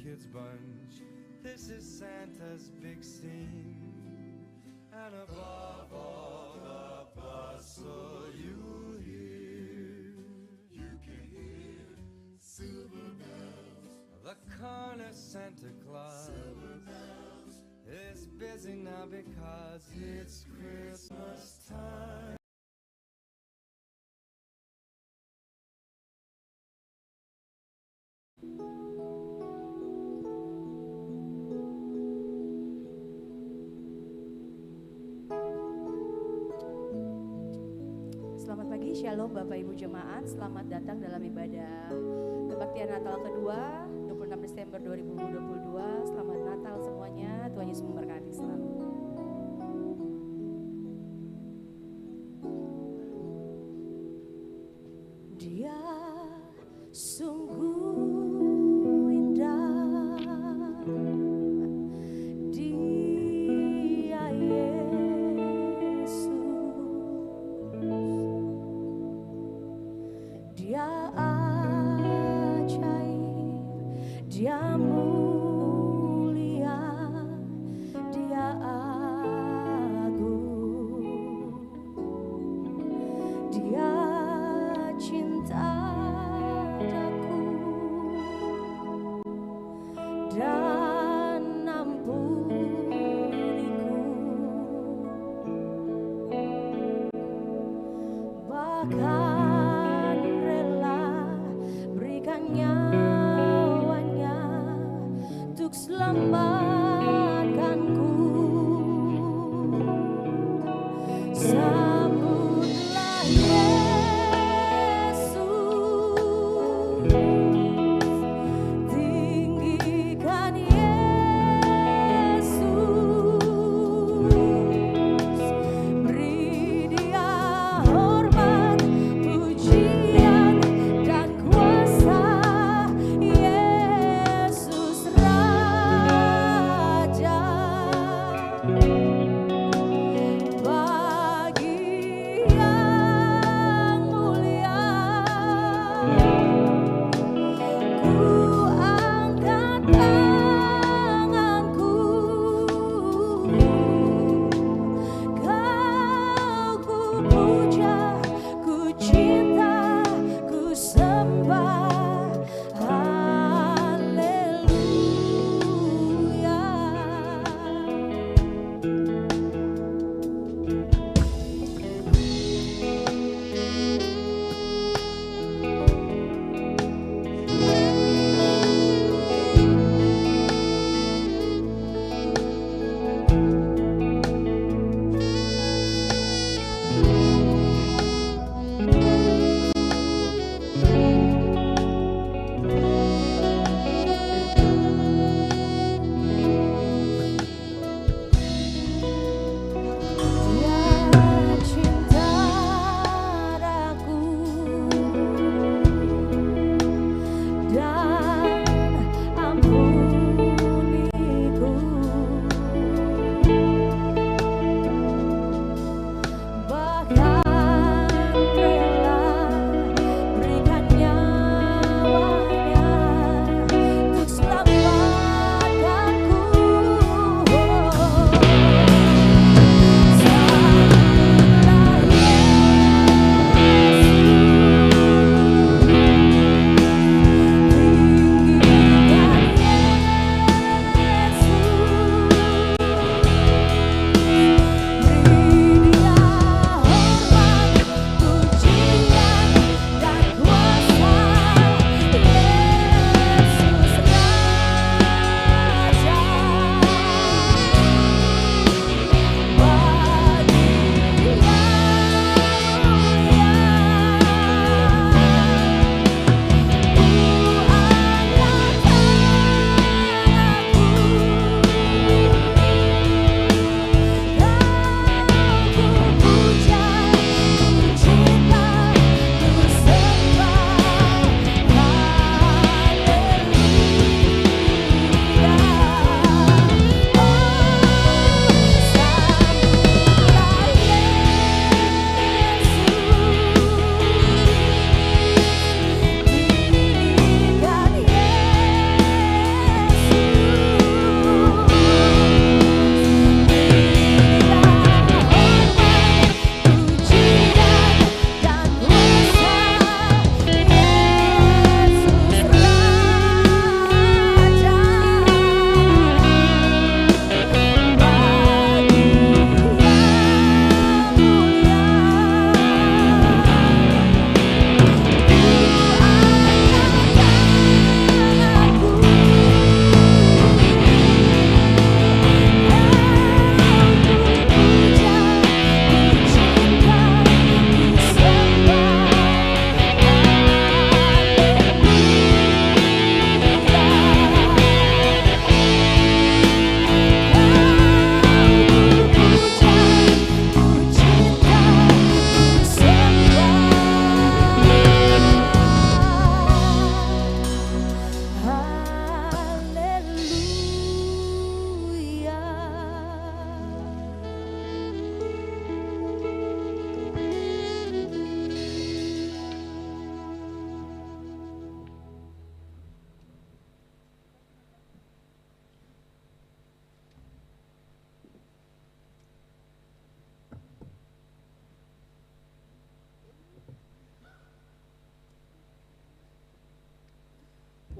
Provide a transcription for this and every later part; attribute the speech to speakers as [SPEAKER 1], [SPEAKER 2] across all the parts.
[SPEAKER 1] kids bunch. This is Santa's big scene. And above all the bustle you hear, you can hear silver bells. The corner Santa Claus is busy now because it's Christmas time.
[SPEAKER 2] Selamat pagi, Shalom Bapak Ibu Jemaat. Selamat datang dalam ibadah kebaktian Natal kedua 26 Desember 2022. Selamat Natal semuanya. Tuhan Yesus memberkati selalu. Dia sungguh indah, Dia Yesus, Dia ajaib, Dia mulia, Dia agung, Dia cinta daku dan ampuniku, bahkan rela berikan nyawanya untuk selamatkanku. Sambutlah Yesus, tinggikan Yesus, beri Dia hormat, pujian dan kuasa. Yesus Raja,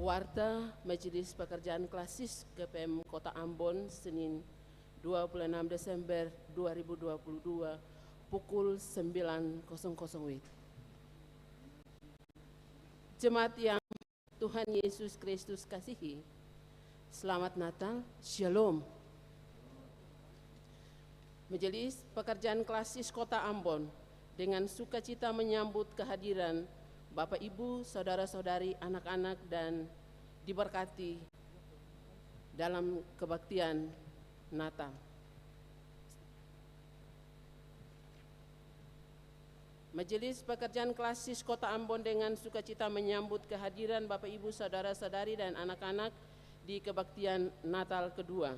[SPEAKER 3] Warta Majelis Pekerjaan Klasis GPM Kota Ambon, Senin 26 Desember 2022, pukul 9.00 WIB. Jemaat yang Tuhan Yesus Kristus kasihi, selamat Natal, Shalom. Majelis Pekerjaan Klasis Kota Ambon dengan sukacita menyambut kehadiran Bapak, Ibu, Saudara-saudari, anak-anak, dan diberkati dalam kebaktian Natal. Majelis Pekerjaan Klasis Kota Ambon dengan sukacita menyambut kehadiran Bapak, Ibu, Saudara-saudari, dan anak-anak di kebaktian Natal kedua.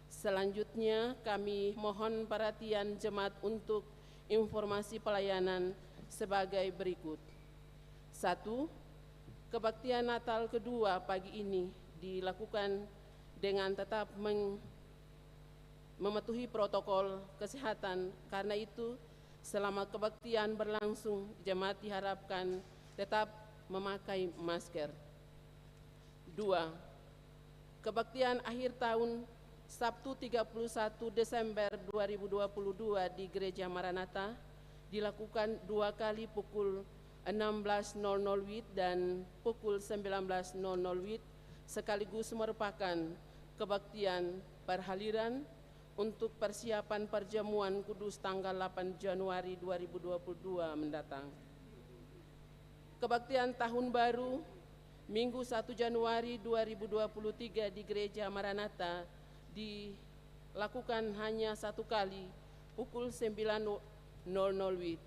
[SPEAKER 3] Selanjutnya kami mohon perhatian jemaat untuk informasi pelayanan sebagai berikut. 1. Kebaktian Natal kedua pagi ini dilakukan dengan tetap mematuhi protokol kesehatan. Karena itu, selama kebaktian berlangsung, jemaat diharapkan tetap memakai masker. 2. Kebaktian akhir tahun Sabtu 31 Desember 2022 di Gereja Maranatha dilakukan 2 kali pukul 16.00 WIB dan pukul 19.00 WIB, sekaligus merupakan kebaktian perhaliran untuk persiapan perjamuan kudus tanggal 8 Januari 2022 mendatang. Kebaktian Tahun Baru Minggu 1 Januari 2023 di Gereja Maranatha dilakukan hanya 1 kali pukul 9.00 WIB.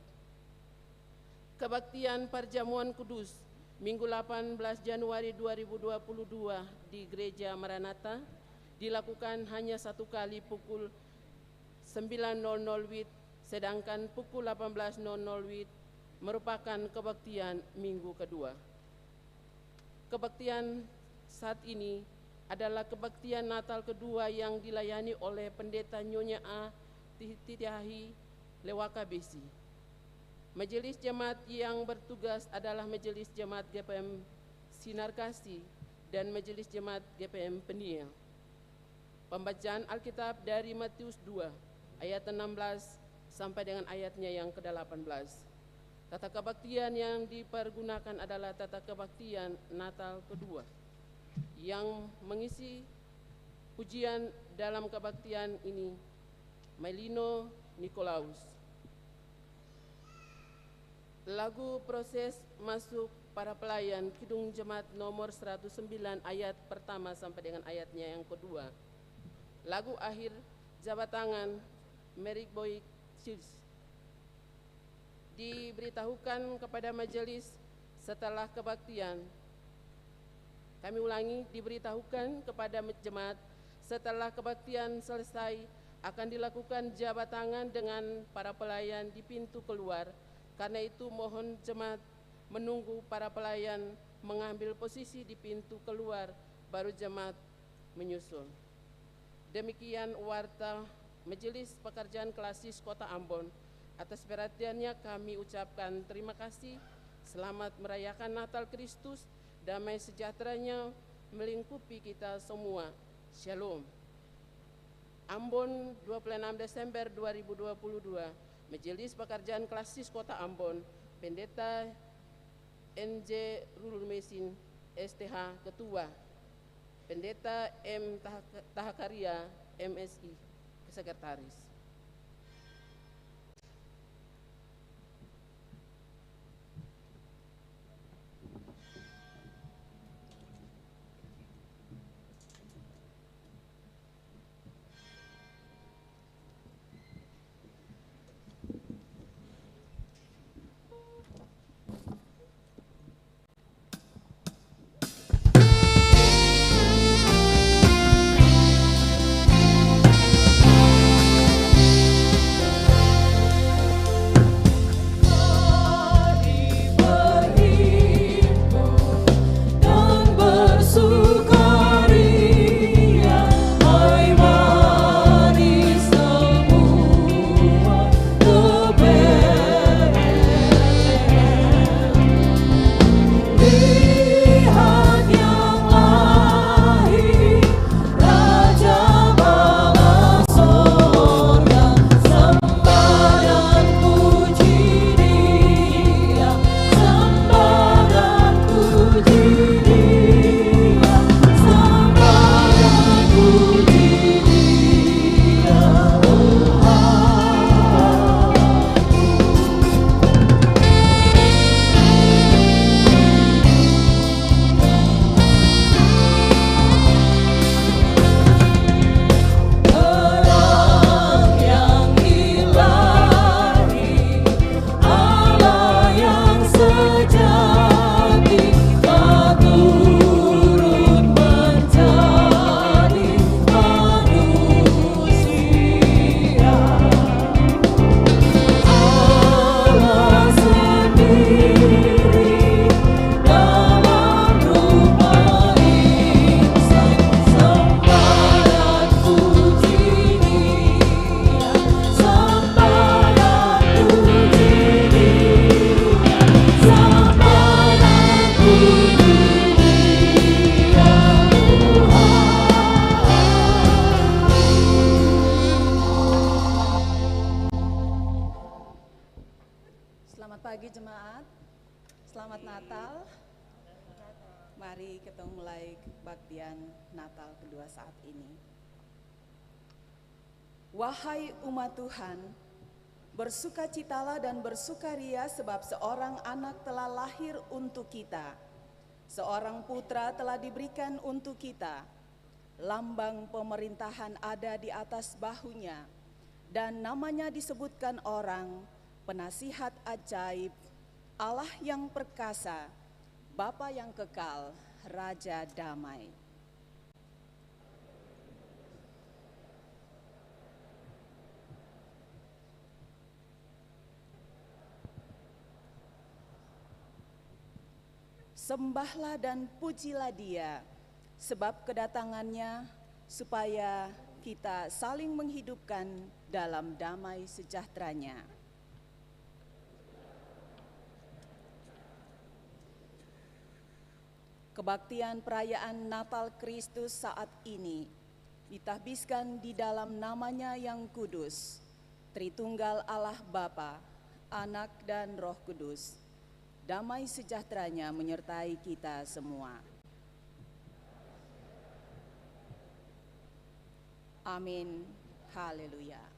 [SPEAKER 3] Kebaktian Perjamuan Kudus Minggu 18 Januari 2022 di Gereja Maranatha dilakukan hanya 1 kali pukul 9.00 WIB, sedangkan pukul 18.00 WIB merupakan kebaktian minggu kedua. Kebaktian saat ini adalah kebaktian Natal kedua yang dilayani oleh Pendeta Nyonya A. Titiahi Lewaka Besi. Majelis Jemaat yang bertugas adalah Majelis Jemaat GPM Sinar Kasih dan Majelis Jemaat GPM Peniel. Pembacaan Alkitab dari Matius 2 ayat 16 sampai dengan ayatnya yang ke-18. Tata kebaktian yang dipergunakan adalah tata kebaktian Natal kedua. Yang mengisi pujian dalam kebaktian ini Mailino Nikolaus. Lagu Proses Masuk Para Pelayan Kidung Jemaat nomor 109 ayat pertama sampai dengan ayatnya yang kedua. Lagu Akhir Jabat Tangan Merik Boy Church. Diberitahukan kepada majelis setelah kebaktian. Kami ulangi, diberitahukan kepada jemaat setelah kebaktian selesai akan dilakukan jabat tangan dengan para pelayan di pintu keluar. Karena itu mohon jemaat menunggu para pelayan mengambil posisi di pintu keluar, baru jemaat menyusul. Demikian warta Majelis Pekerjaan Klasis Kota Ambon. Atas perhatiannya kami ucapkan terima kasih. Selamat merayakan Natal Kristus, damai sejahteranya melingkupi kita semua. Shalom. Ambon 26 Desember 2022. Majelis Pekerjaan Klasis Kota Ambon, Pendeta NJ Rulul Mesin STH Ketua, Pendeta M Tahakaria MSI Sekretaris.
[SPEAKER 4] Mari kita mulai kebaktian Natal kedua saat ini. Wahai umat Tuhan, bersukacitalah dan bersukaria sebab seorang anak telah lahir untuk kita. Seorang putra telah diberikan untuk kita. Lambang pemerintahan ada di atas bahunya, dan namanya disebutkan orang, Penasihat Ajaib, Allah yang perkasa, Bapa yang kekal, Raja Damai. Sembahlah dan pujilah Dia, sebab kedatangannya supaya kita saling menghidupkan dalam damai sejahteranya. Kebaktian perayaan Natal Kristus saat ini ditahbiskan di dalam namanya yang kudus, Tritunggal Allah Bapa, Anak dan Roh Kudus. Damai sejahteranya menyertai kita semua. Amin. Haleluya.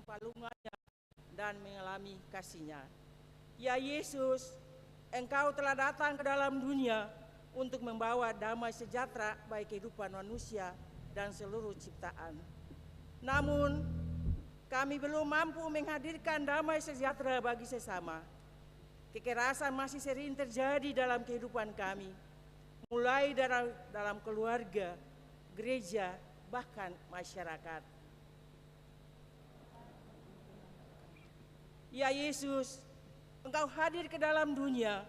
[SPEAKER 5] Palungannya dan mengalami kasih-Nya. Ya Yesus, Engkau telah datang ke dalam dunia untuk membawa damai sejahtera bagi kehidupan manusia dan seluruh ciptaan. Namun, kami belum mampu menghadirkan damai sejahtera bagi sesama. Kekerasan masih sering terjadi dalam kehidupan kami, mulai dalam keluarga, gereja, bahkan masyarakat. Ya Yesus, Engkau hadir ke dalam dunia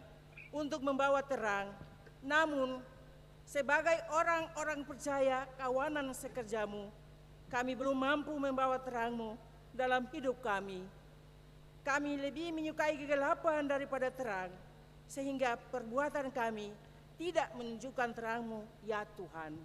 [SPEAKER 5] untuk membawa terang, namun sebagai orang-orang percaya kawanan sekerjamu, kami belum mampu membawa terang-Mu dalam hidup kami. Kami lebih menyukai kegelapan daripada terang, sehingga perbuatan kami tidak menunjukkan terang-Mu, ya Tuhan.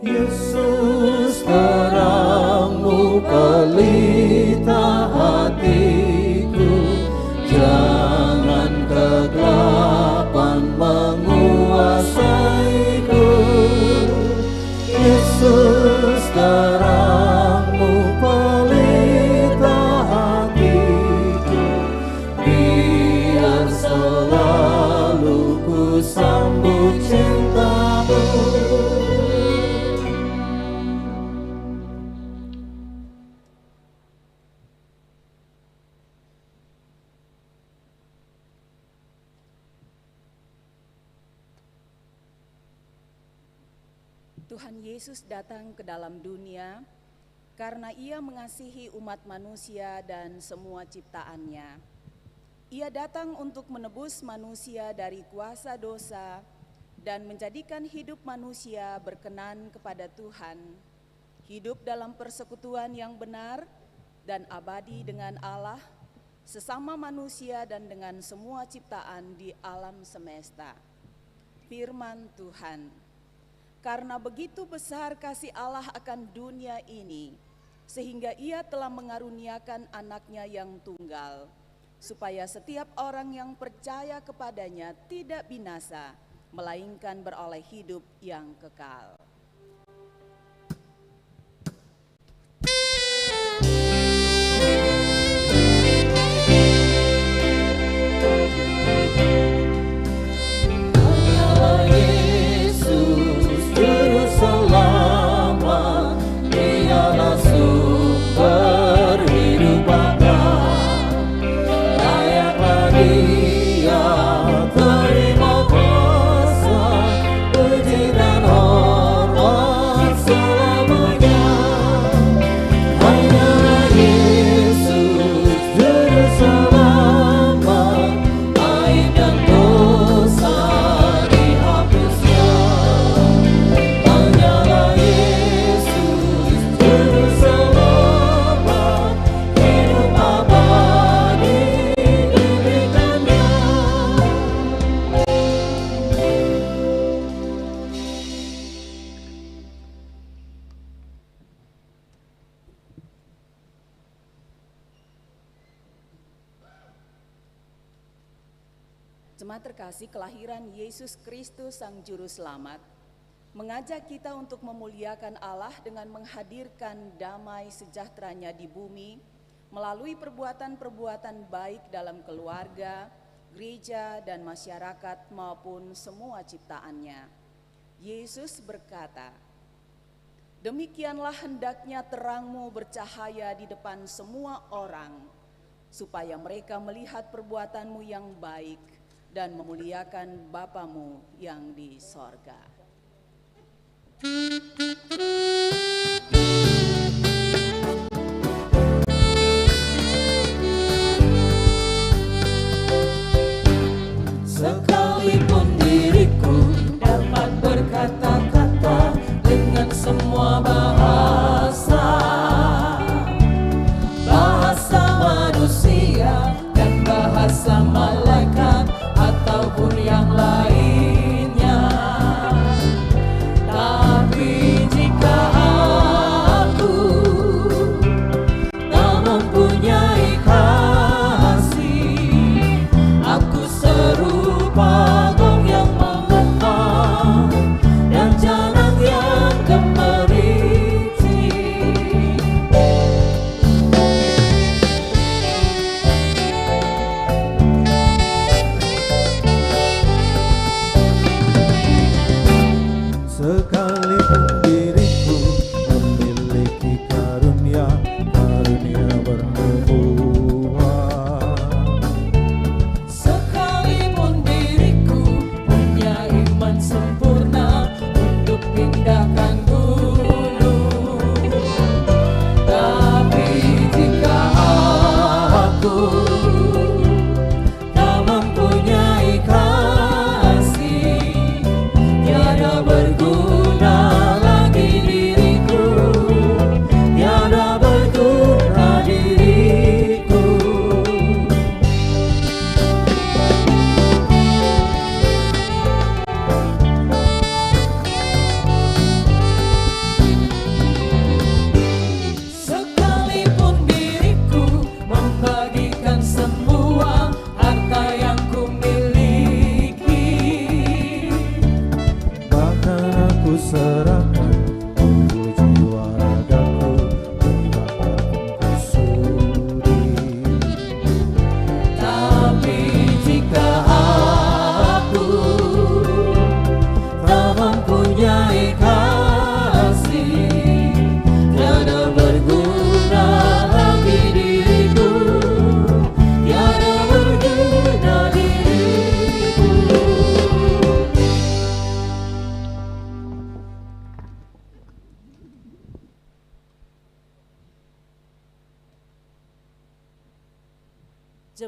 [SPEAKER 1] Yesus, terang-Mu pelita hatiku, jangan
[SPEAKER 4] Tuhan Yesus datang ke dalam dunia karena Ia mengasihi umat manusia dan semua ciptaannya. Ia datang untuk menebus manusia dari kuasa dosa dan menjadikan hidup manusia berkenan kepada Tuhan, hidup dalam persekutuan yang benar dan abadi dengan Allah, sesama manusia dan dengan semua ciptaan di alam semesta. Firman Tuhan. Karena begitu besar kasih Allah akan dunia ini, sehingga Ia telah mengaruniakan anaknya yang tunggal, supaya setiap orang yang percaya kepadanya tidak binasa, melainkan beroleh hidup yang kekal. Jemaat terkasih, kelahiran Yesus Kristus Sang Juru Selamat mengajak kita untuk memuliakan Allah dengan menghadirkan damai sejahteranya di bumi melalui perbuatan-perbuatan baik dalam keluarga, gereja, dan masyarakat maupun semua ciptaannya. Yesus berkata, "Demikianlah hendaknya terangmu bercahaya di depan semua orang, supaya mereka melihat perbuatanmu yang baik dan memuliakan Bapamu yang di sorga."
[SPEAKER 1] Sekalipun diriku dapat berkata-kata dengan semua bahasa, bahasa manusia dan bahasa malaikat ataupun yang lainnya, tapi jika aku tak mempunyai kasih, aku serupa gong yang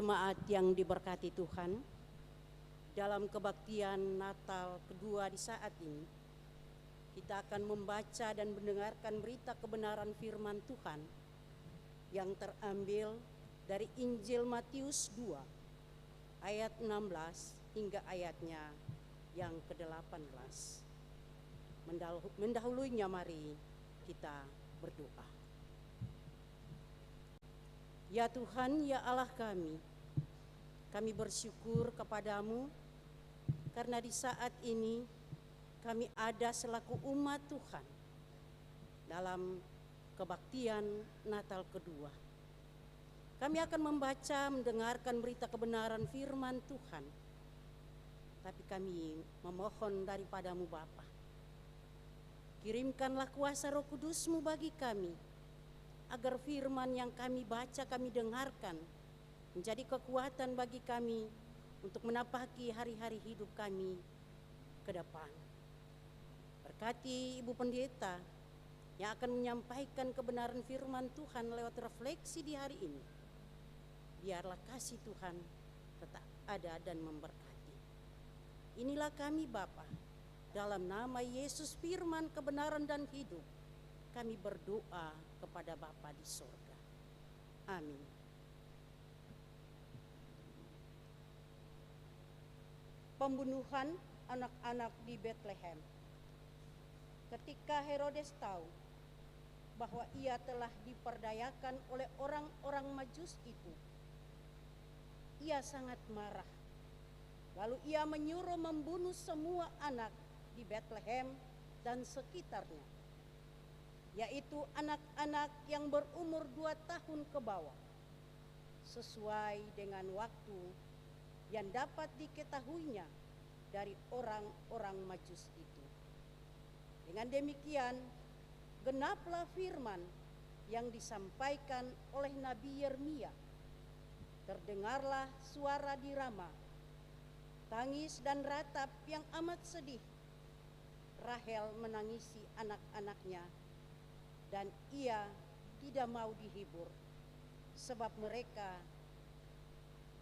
[SPEAKER 6] Jemaat yang diberkati Tuhan, dalam kebaktian Natal kedua di saat ini, kita akan membaca dan mendengarkan berita kebenaran firman Tuhan yang terambil dari Injil Matius 2 ayat 16 hingga ayatnya yang ke-18. Mendahulunya mari kita berdoa. Ya Tuhan, ya Allah kami bersyukur kepadamu karena di saat ini kami ada selaku umat Tuhan dalam kebaktian Natal kedua. Kami akan membaca, mendengarkan berita kebenaran firman Tuhan. Tapi kami memohon daripadamu Bapa, kirimkanlah kuasa Roh Kudus-Mu bagi kami, agar firman yang kami baca, kami dengarkan, menjadi kekuatan bagi kami untuk menapaki hari-hari hidup kami ke depan. Berkati Ibu Pendeta yang akan menyampaikan kebenaran firman Tuhan lewat refleksi di hari ini. Biarlah kasih Tuhan tetap ada dan memberkati. Inilah kami Bapa, dalam nama Yesus firman kebenaran dan hidup, kami berdoa kepada Bapa di sorga. Amin. Pembunuhan anak-anak di Bethlehem. Ketika Herodes tahu bahwa ia telah diperdayakan oleh orang-orang Majus itu, ia sangat marah. Lalu ia menyuruh membunuh semua anak di Bethlehem dan sekitarnya, yaitu anak-anak yang berumur 2 tahun ke bawah, sesuai dengan waktu yang dapat diketahuinya dari orang-orang Majus itu. Dengan demikian, genaplah firman yang disampaikan oleh Nabi Yeremia. Terdengarlah suara di Rama, tangis dan ratap yang amat sedih. Rahel menangisi anak-anaknya, dan ia tidak mau dihibur, sebab mereka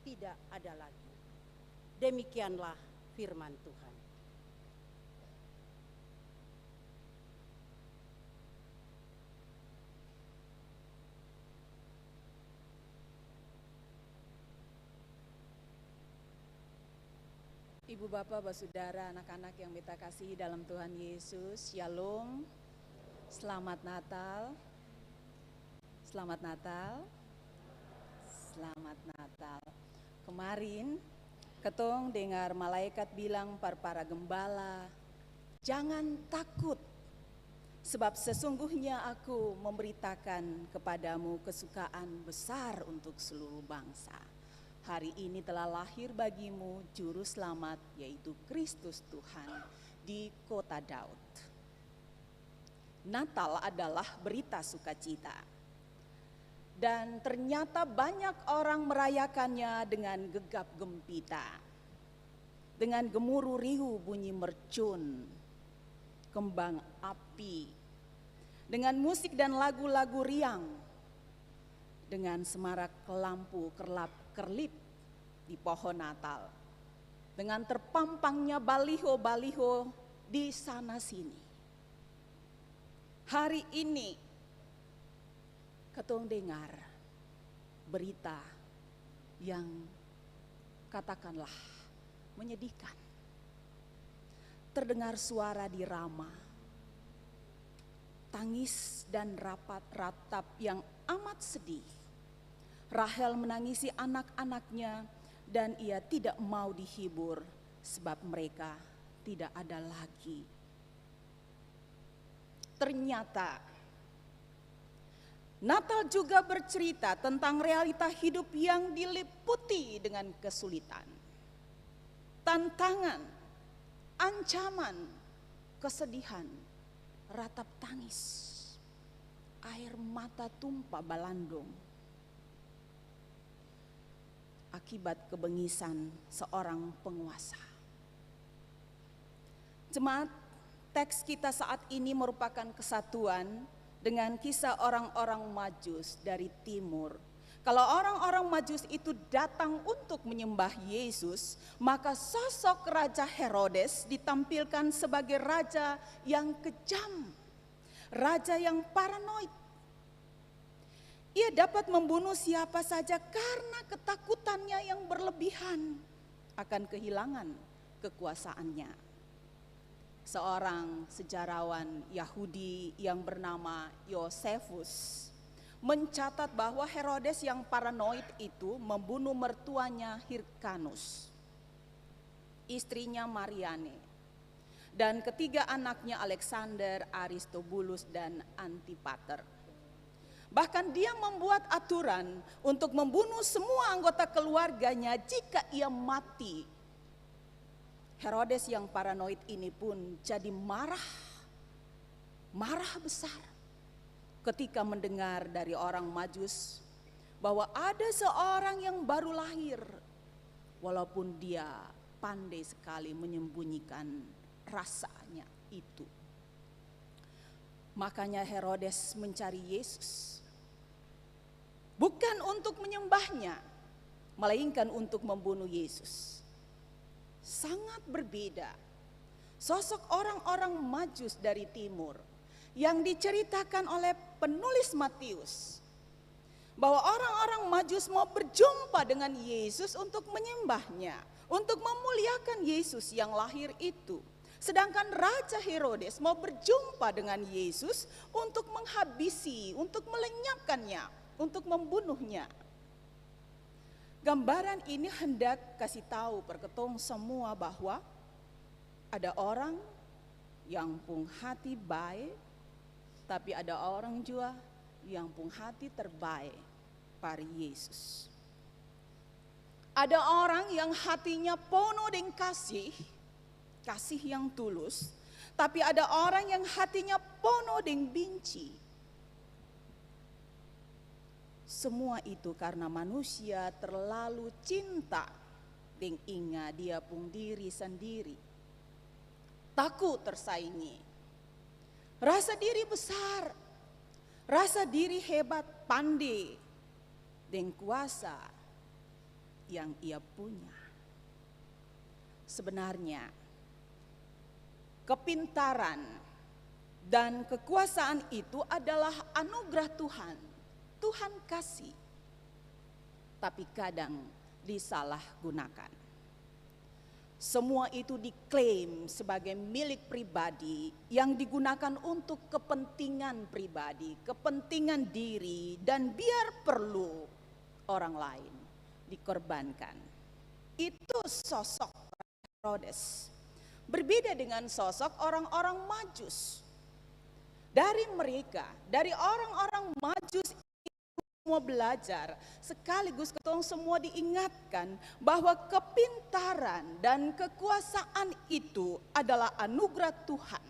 [SPEAKER 6] tidak ada lagi. Demikianlah firman Tuhan.
[SPEAKER 4] Ibu bapak, saudara, anak-anak yang kita kasihi dalam Tuhan Yesus, Shalom. Selamat Natal. Selamat Natal. Selamat Natal. Kemarin ketong dengar malaikat bilang para gembala, jangan takut, sebab sesungguhnya aku memberitakan kepadamu kesukaan besar untuk seluruh bangsa. Hari ini telah lahir bagimu juru selamat, yaitu Kristus Tuhan di kota Daud. Natal adalah berita sukacita. Dan ternyata banyak orang merayakannya dengan gegap gempita. Dengan gemuruh riuh bunyi mercun, kembang api, dengan musik dan lagu-lagu riang, dengan semarak lampu kerlap-kerlip di pohon Natal, dengan terpampangnya baliho-baliho di sana sini. Hari ini ketong dengar berita yang katakanlah menyedihkan. Terdengar suara di Rama, tangis dan rapat-ratap yang amat sedih. Rahel menangisi anak-anaknya dan ia tidak mau dihibur sebab mereka tidak ada lagi. Ternyata Natal juga bercerita tentang realita hidup yang diliputi dengan kesulitan, tantangan, ancaman, kesedihan, ratap tangis, air mata tumpah balandong, akibat kebengisan seorang penguasa. Jemaat, teks kita saat ini merupakan kesatuan dengan kisah orang-orang Majus dari timur Kalau orang-orang Majus itu datang untuk menyembah Yesus, maka sosok Raja Herodes ditampilkan sebagai raja yang kejam, raja yang paranoid. Ia dapat membunuh siapa saja karena ketakutannya yang berlebihan akan kehilangan kekuasaannya. Seorang sejarawan Yahudi yang bernama Yosefus mencatat bahwa Herodes yang paranoid itu membunuh mertuanya Hyrcanus, istrinya Mariane, dan ketiga anaknya Alexander, Aristobulus, dan Antipater. Bahkan dia membuat aturan untuk membunuh semua anggota keluarganya jika ia mati. Herodes yang paranoid ini pun jadi marah besar ketika mendengar dari orang Majus bahwa ada seorang yang baru lahir, walaupun dia pandai sekali menyembunyikan rasanya itu. Makanya Herodes mencari Yesus, bukan untuk menyembahnya, melainkan untuk membunuh Yesus. Sangat berbeda sosok orang-orang Majus dari timur yang diceritakan oleh penulis Matius, bahwa orang-orang Majus mau berjumpa dengan Yesus untuk menyembahnya, untuk memuliakan Yesus yang lahir itu. Sedangkan Raja Herodes mau berjumpa dengan Yesus untuk menghabisi, untuk melenyapkannya, untuk membunuhnya. Gambaran ini hendak kasih tahu perketong semua bahwa ada orang yang pun hati baik, tapi ada orang juga yang pun hati terbaik pada Yesus. Ada orang yang hatinya penuh dengan kasih yang tulus, tapi ada orang yang hatinya penuh dengan benci. Semua itu karena manusia terlalu cinta dengan ingat dia pun diri sendiri. Takut tersaingi. Rasa diri besar, rasa diri hebat, pandai, dan kuasa yang ia punya. Sebenarnya, kepintaran dan kekuasaan itu adalah anugerah Tuhan. Tuhan kasih, tapi kadang disalahgunakan. Semua itu diklaim sebagai milik pribadi yang digunakan untuk kepentingan pribadi, kepentingan diri, dan biar perlu orang lain dikorbankan. Itu sosok Herodes. Berbeda dengan sosok orang-orang Majus. Dari mereka, dari orang-orang Majus semua belajar, sekaligus ketong semua diingatkan bahwa kepintaran dan kekuasaan itu adalah anugerah Tuhan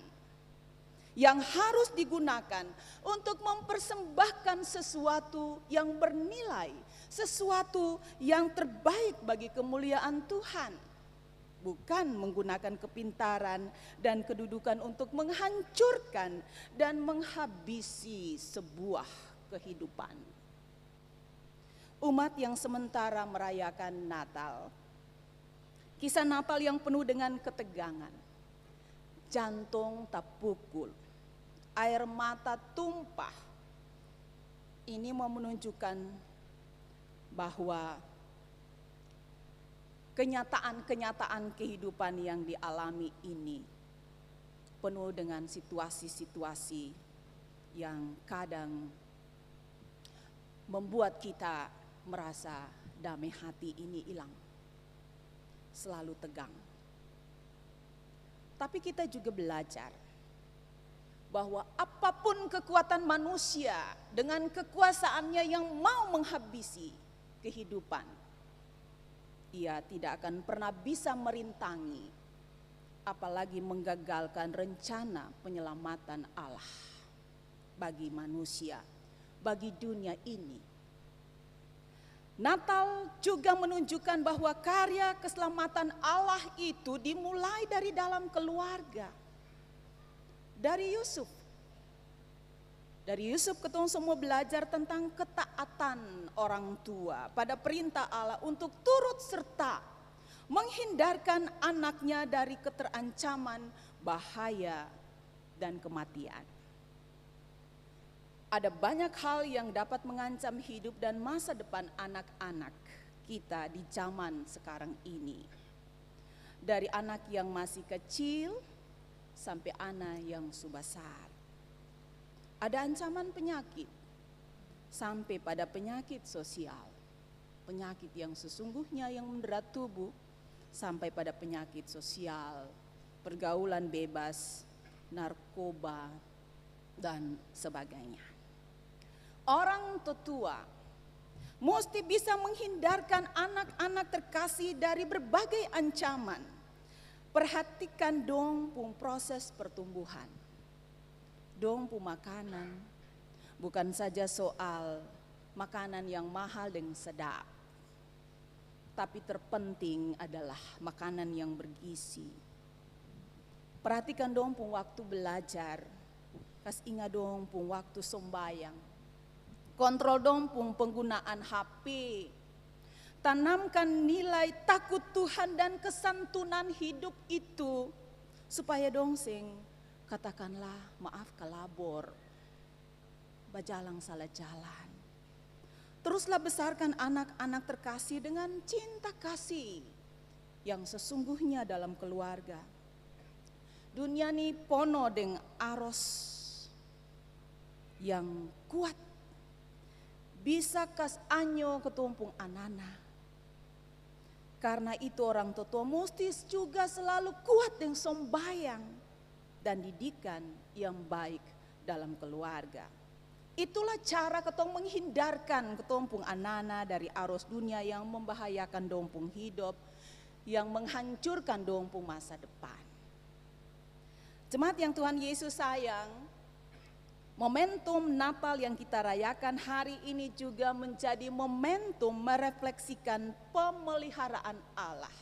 [SPEAKER 4] yang harus digunakan untuk mempersembahkan sesuatu yang bernilai, sesuatu yang terbaik bagi kemuliaan Tuhan, bukan menggunakan kepintaran dan kedudukan untuk menghancurkan dan menghabisi sebuah kehidupan. Umat yang sementara merayakan Natal, kisah Natal yang penuh dengan ketegangan, jantung tak pukul, air mata tumpah. Ini mau menunjukkan bahwa kenyataan-kenyataan kehidupan yang dialami ini penuh dengan situasi-situasi yang kadang membuat kita merasa damai hati ini hilang, selalu tegang. Tapi kita juga belajar bahwa apapun kekuatan manusia dengan kekuasaannya yang mau menghabisi kehidupan, ia tidak akan pernah bisa merintangi, apalagi menggagalkan rencana penyelamatan Allah bagi manusia, bagi dunia ini. Natal juga menunjukkan bahwa karya keselamatan Allah itu dimulai dari dalam keluarga. Dari Yusuf Dari Yusuf ketong semua belajar tentang ketaatan orang tua pada perintah Allah untuk turut serta menghindarkan anaknya dari keterancaman, bahaya, dan kematian. Ada banyak hal yang dapat mengancam hidup dan masa depan anak-anak kita di zaman sekarang ini. Dari anak yang masih kecil sampai anak yang sudah besar. Ada ancaman penyakit sampai pada penyakit sosial. Penyakit yang sesungguhnya yang menderat tubuh sampai pada penyakit sosial, pergaulan bebas, narkoba, dan sebagainya. Orang tetua mesti bisa menghindarkan anak-anak terkasih dari berbagai ancaman. Perhatikan dong pun proses pertumbuhan. Dong pun makanan bukan saja soal makanan yang mahal dan sedap. Tapi terpenting adalah makanan yang bergizi. Perhatikan dong pun waktu belajar. Kas ingat dong pun waktu sembayang. Kontrol dong pun penggunaan HP. Tanamkan nilai takut Tuhan dan kesantunan hidup itu. Supaya dong sing katakanlah maaf kelabor. Bajalang salah jalan. Teruslah besarkan anak-anak terkasih dengan cinta kasih yang sesungguhnya dalam keluarga. Dunia ini pono dengan arus yang kuat. Bisa kas anyo ketumpung anana. Karena itu orang tua mesti juga selalu kuat dengan sombayang dan didikan yang baik dalam keluarga. Itulah cara ketong menghindarkan ketumpung anana dari arus dunia yang membahayakan dompung hidup, yang menghancurkan dompung masa depan. Jemaat yang Tuhan Yesus sayang, momentum Natal yang kita rayakan hari ini juga menjadi momentum merefleksikan pemeliharaan Allah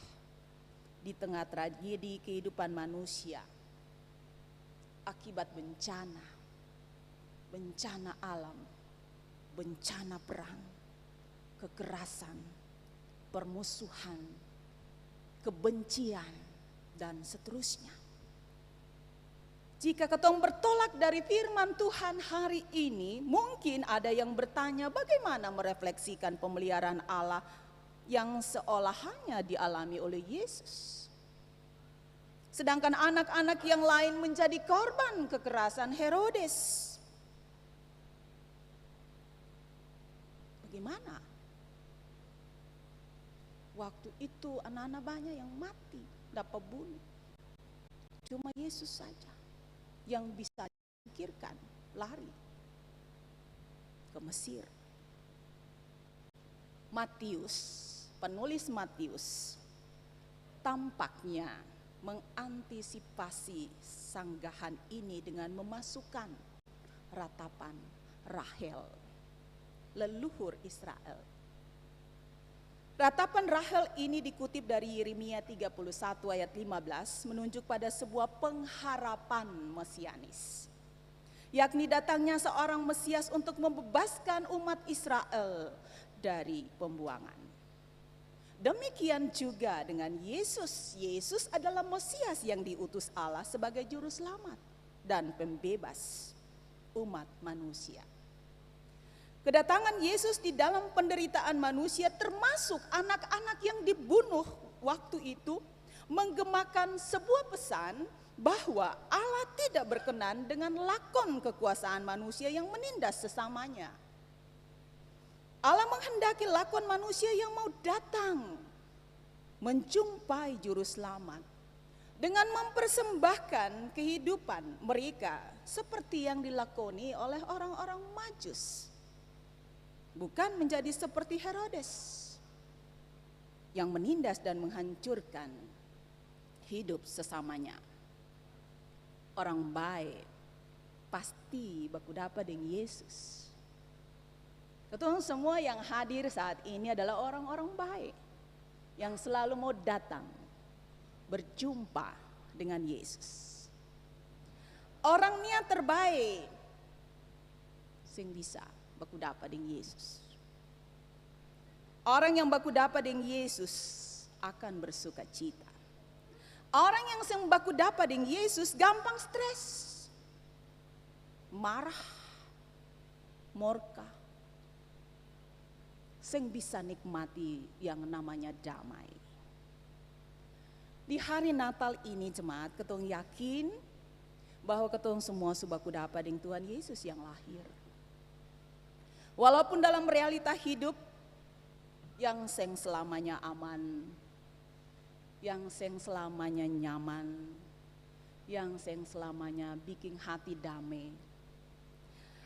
[SPEAKER 4] di tengah tragedi kehidupan manusia akibat bencana alam, bencana perang, kekerasan, permusuhan, kebencian, dan seterusnya. Jika ketong bertolak dari firman Tuhan hari ini, mungkin ada yang bertanya bagaimana merefleksikan pemeliharaan Allah yang seolah hanya dialami oleh Yesus. Sedangkan anak-anak yang lain menjadi korban kekerasan Herodes. Bagaimana? Waktu itu anak-anak banyak yang mati, dapat bunuh. Cuma Yesus saja yang bisa pikirkan lari ke Mesir. Matius, penulis Matius, tampaknya mengantisipasi sanggahan ini dengan memasukkan ratapan Rahel, leluhur Israel. Ratapan Rahel ini dikutip dari Yeremia 31 ayat 15 menunjuk pada sebuah pengharapan mesianis. Yakni datangnya seorang Mesias untuk membebaskan umat Israel dari pembuangan. Demikian juga dengan Yesus. Yesus adalah Mesias yang diutus Allah sebagai juru selamat dan pembebas umat manusia. Kedatangan Yesus di dalam penderitaan manusia termasuk anak-anak yang dibunuh waktu itu menggemakan sebuah pesan bahwa Allah tidak berkenan dengan lakon kekuasaan manusia yang menindas sesamanya. Allah menghendaki lakon manusia yang mau datang menjumpai juru selamat dengan mempersembahkan kehidupan mereka seperti yang dilakoni oleh orang-orang Majus. Bukan menjadi seperti Herodes yang menindas dan menghancurkan hidup sesamanya. Orang baik pasti baku dapat dengan Yesus. Ketemu semua yang hadir saat ini adalah orang-orang baik yang selalu mau datang berjumpa dengan Yesus. Orang niat terbaik sing bisa baku dapat dengan Yesus. Orang yang baku dapat dengan Yesus akan bersuka cita. Orang yang sing baku dapat dengan Yesus gampang stres, marah, murka, sing bisa nikmati yang namanya damai. Di hari Natal ini jemaat, ketong yakin bahwa ketong semua subaku dapat dengan Tuhan Yesus yang lahir. Walaupun dalam realita hidup yang seng selamanya aman, yang seng selamanya nyaman, yang seng selamanya bikin hati damai.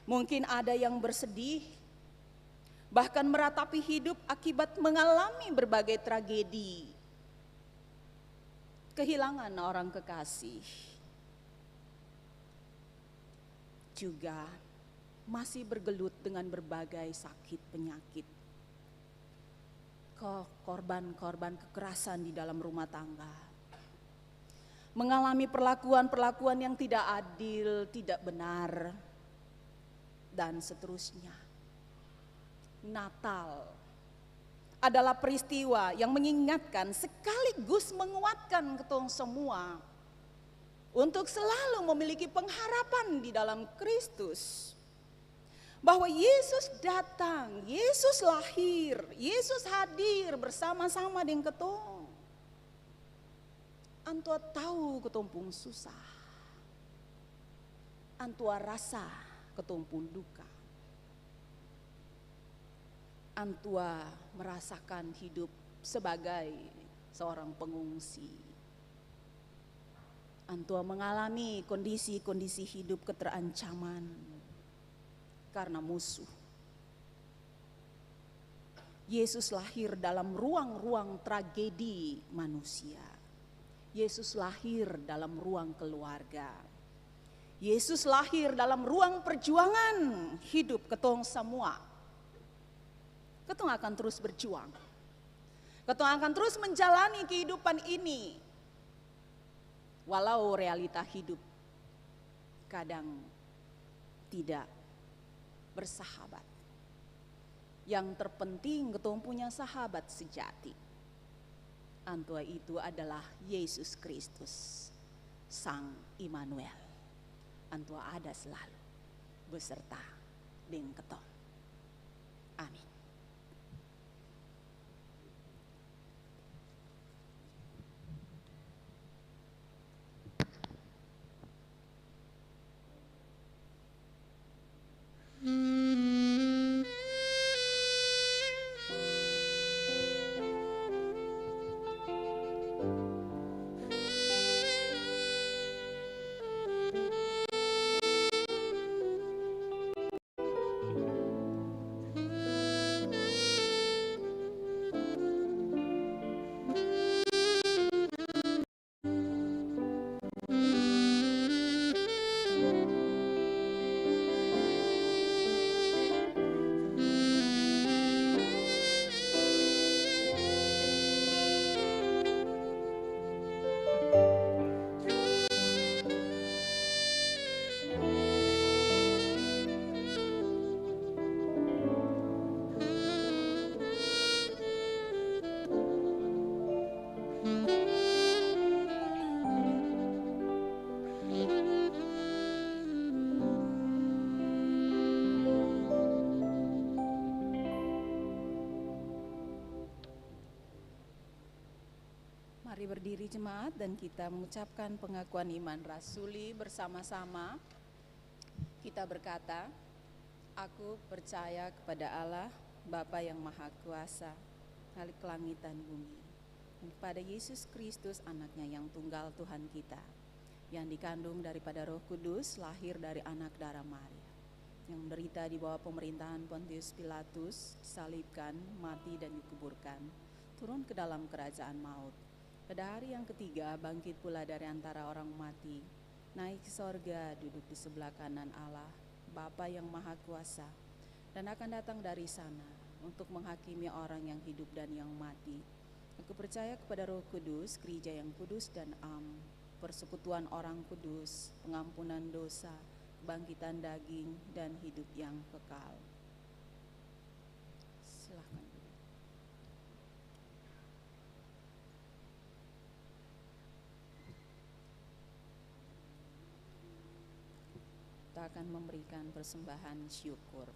[SPEAKER 4] Mungkin ada yang bersedih, bahkan meratapi hidup akibat mengalami berbagai tragedi, kehilangan orang kekasih, juga masih bergelut dengan berbagai sakit penyakit, korban-korban kekerasan di dalam rumah tangga, mengalami perlakuan-perlakuan yang tidak adil, tidak benar, dan seterusnya. Natal adalah peristiwa yang mengingatkan sekaligus menguatkan ketong semua untuk selalu memiliki pengharapan di dalam Kristus. Bahwa Yesus datang, Yesus lahir, Yesus hadir bersama-sama dengan ketong. Antua tahu ketong pun susah, antua rasa ketong pun duka, antua merasakan hidup sebagai seorang pengungsi, antua mengalami kondisi-kondisi hidup keterancaman karena musuh. Yesus lahir dalam ruang-ruang tragedi manusia. Yesus lahir dalam ruang keluarga. Yesus lahir dalam ruang perjuangan hidup ketong semua. Ketong akan terus berjuang. Ketong akan terus menjalani kehidupan ini. Walau realita hidup kadang tidak bersahabat. Yang terpenting ketong punya sahabat sejati. Antua itu adalah Yesus Kristus, Sang Immanuel. Antua ada selalu beserta dengan ketong. Amin. Mari berdiri jemaat dan kita mengucapkan pengakuan iman rasuli bersama-sama. Kita berkata, aku percaya kepada Allah, Bapa yang Maha Kuasa, Khalik langit dan bumi, dan kepada Yesus Kristus anaknya yang tunggal Tuhan kita, yang dikandung daripada Roh Kudus, lahir dari anak darah Maria, yang menderita di bawah pemerintahan Pontius Pilatus, disalibkan, mati dan dikuburkan, turun ke dalam kerajaan maut. Pada hari yang ketiga bangkit pula dari antara orang mati, naik ke sorga, duduk di sebelah kanan Allah, Bapa yang Maha Kuasa, dan akan datang dari sana untuk menghakimi orang yang hidup dan yang mati. Aku percaya kepada Roh Kudus, gereja yang kudus dan am, persekutuan orang kudus, pengampunan dosa, bangkitan daging, dan hidup yang kekal. Silakan. Kita akan memberikan persembahan syukur.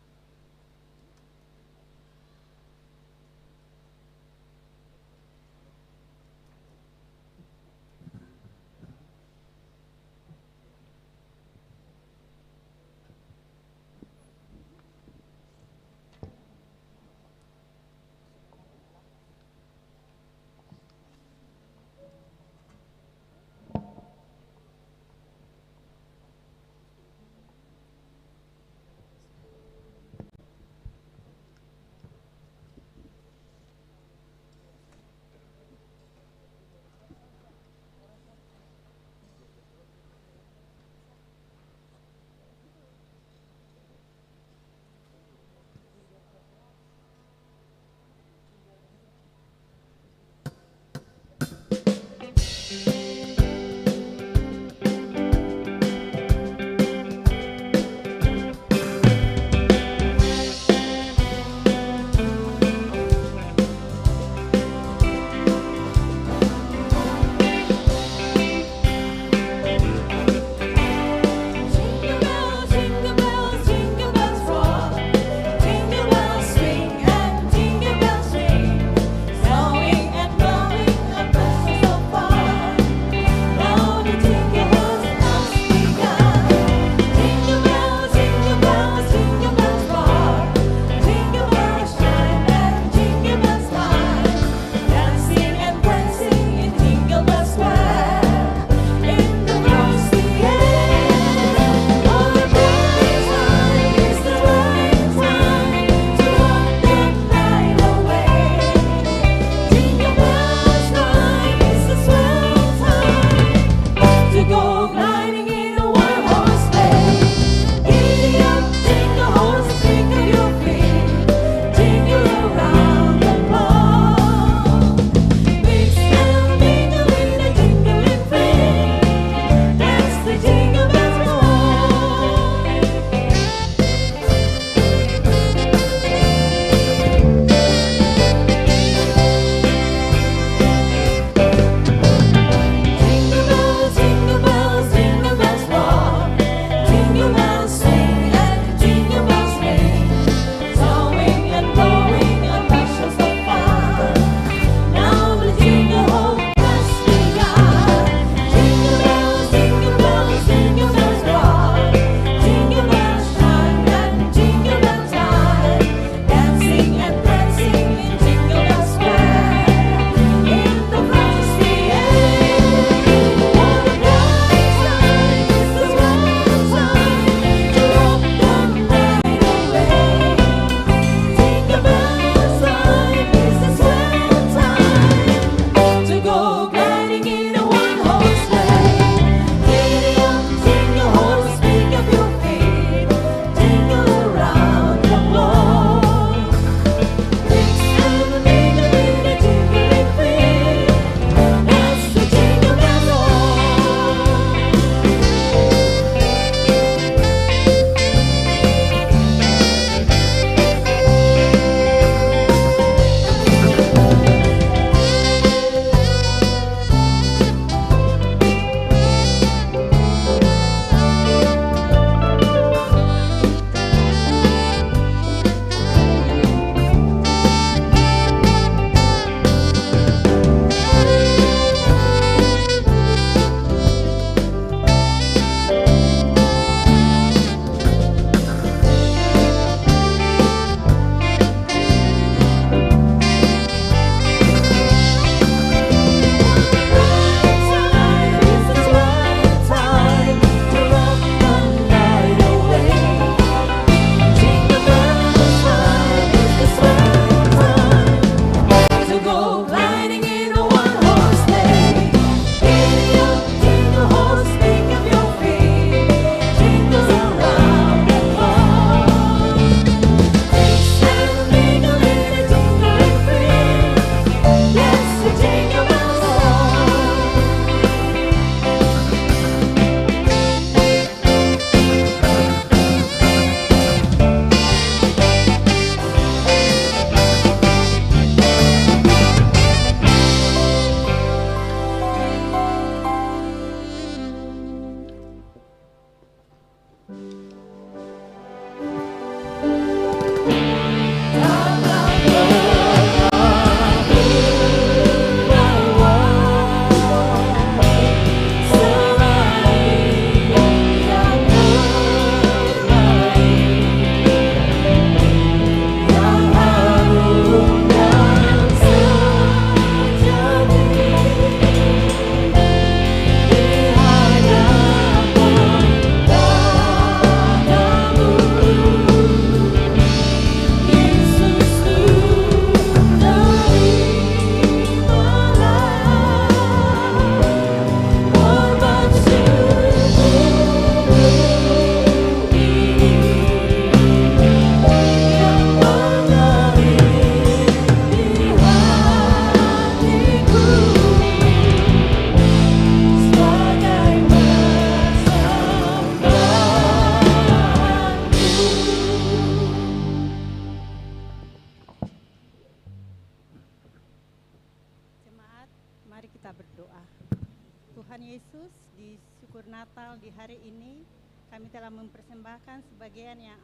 [SPEAKER 7] di syukur Natal di hari ini, kami telah mempersembahkan sebagian yang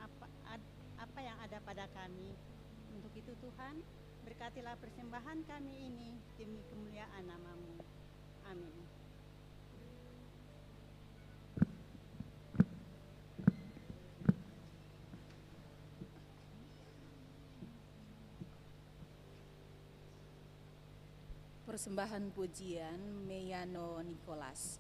[SPEAKER 7] apa yang ada pada kami. Untuk itu Tuhan, berkatilah persembahan kami ini demi kemuliaan nama-Mu. Amin.
[SPEAKER 4] Persembahan pujian Meyano Nicholas.